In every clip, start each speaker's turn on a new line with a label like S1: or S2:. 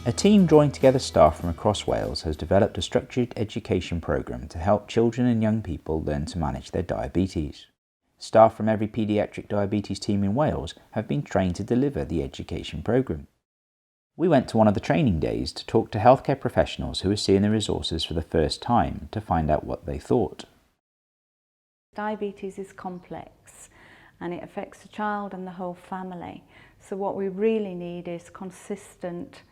S1: A team drawing together staff from across Wales has developed a structured education programme to help children and young people learn to manage their diabetes. Staff from every paediatric diabetes team in Wales have been trained to deliver the education programme. We went to one of the training days to talk to healthcare professionals who are seeing the resources for the first time to find out what they thought.
S2: Diabetes is complex and it affects the child and the whole family. So what we really need is consistent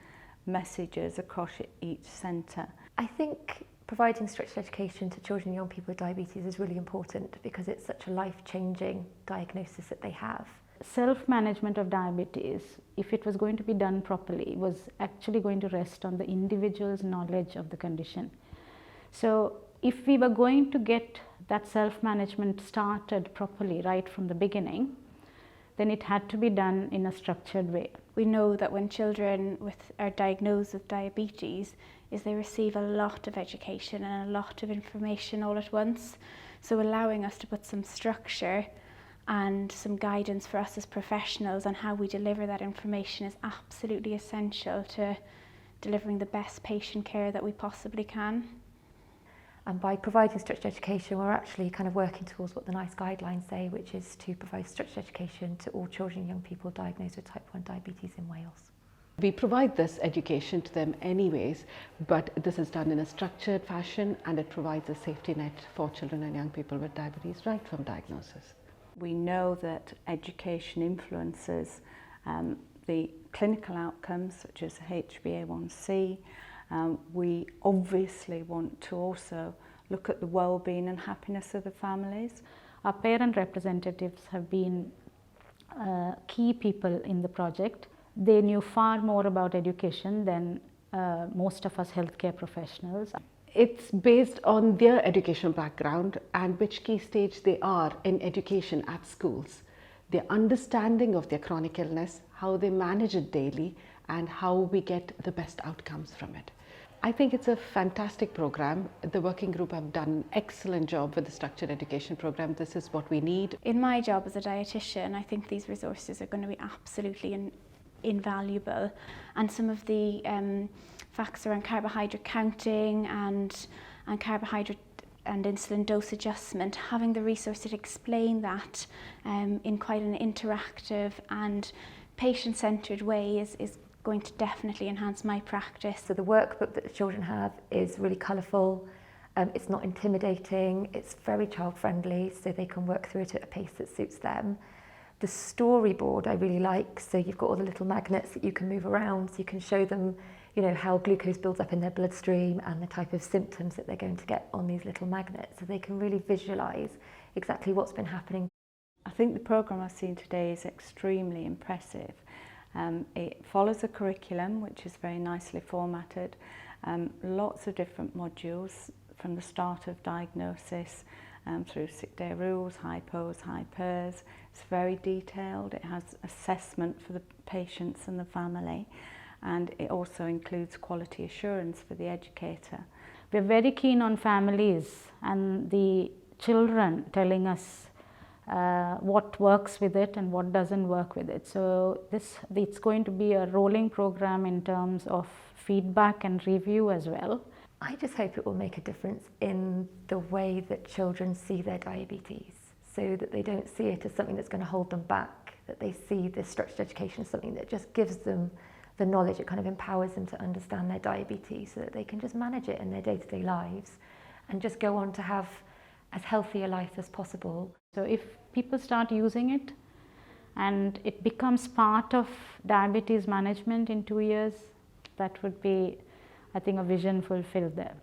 S2: messages across each centre.
S3: I think providing structured education to children and young people with diabetes is really important because it's such a life-changing diagnosis that they have.
S4: Self-management of diabetes, if it was going to be done properly, was actually going to rest on the individual's knowledge of the condition. So if we were going to get that self-management started properly right from the beginning, then it had to be done in a structured way.
S5: We know that when children are diagnosed with diabetes, they receive a lot of education and a lot of information all at once. So allowing us to put some structure and some guidance for us as professionals on how we deliver that information is absolutely essential to delivering the best patient care that we possibly can.
S3: And by providing structured education, we're actually kind of working towards what the NICE guidelines say, which is to provide structured education to all children and young people diagnosed with type 1 diabetes in Wales.
S6: We provide this education to them anyways, but this is done in a structured fashion and it provides a safety net for children and young people with diabetes right from diagnosis.
S2: We know that education influences the clinical outcomes such as HbA1c. We obviously want to also look at the well-being and happiness of the families.
S4: Our parent representatives have been key people in the project. They knew far more about education than most of us healthcare professionals.
S6: It's based on their educational background and which key stage they are in education at schools. Their understanding of their chronic illness, how they manage it daily, and how we get the best outcomes from it. I think it's a fantastic program. The working group have done an excellent job with the structured education program. This is what we need.
S5: In my job as a dietitian, I think these resources are going to be absolutely invaluable, and some of the facts around carbohydrate counting and carbohydrate and insulin dose adjustment, having the resources to explain that in quite an interactive and patient-centred way is going to definitely enhance my practice.
S3: So the workbook that the children have is really colourful, it's not intimidating, it's very child-friendly, so they can work through it at a pace that suits them. The storyboard I really like, so you've got all the little magnets that you can move around, so you can show them, you know, how glucose builds up in their bloodstream and the type of symptoms that they're going to get on these little magnets, so they can really visualise exactly what's been happening.
S2: I think the programme I've seen today is extremely impressive. It follows a curriculum which is very nicely formatted, lots of different modules from the start of diagnosis through sick day rules, hypos, hypers. It's very detailed, it has assessment for the patients and the family, and it also includes quality assurance for the educator.
S4: We're very keen on families and the children telling us what works with it and what doesn't work with it. So it's going to be a rolling program in terms of feedback and review as well.
S3: I just hope it will make a difference in the way that children see their diabetes, so that they don't see it as something that's going to hold them back, that they see this structured education as something that just gives them the knowledge, it kind of empowers them to understand their diabetes so that they can just manage it in their day-to-day lives and just go on to have as healthy a life as possible.
S4: So if people start using it and it becomes part of diabetes management in 2 years, that would be, I think, a vision fulfilled there.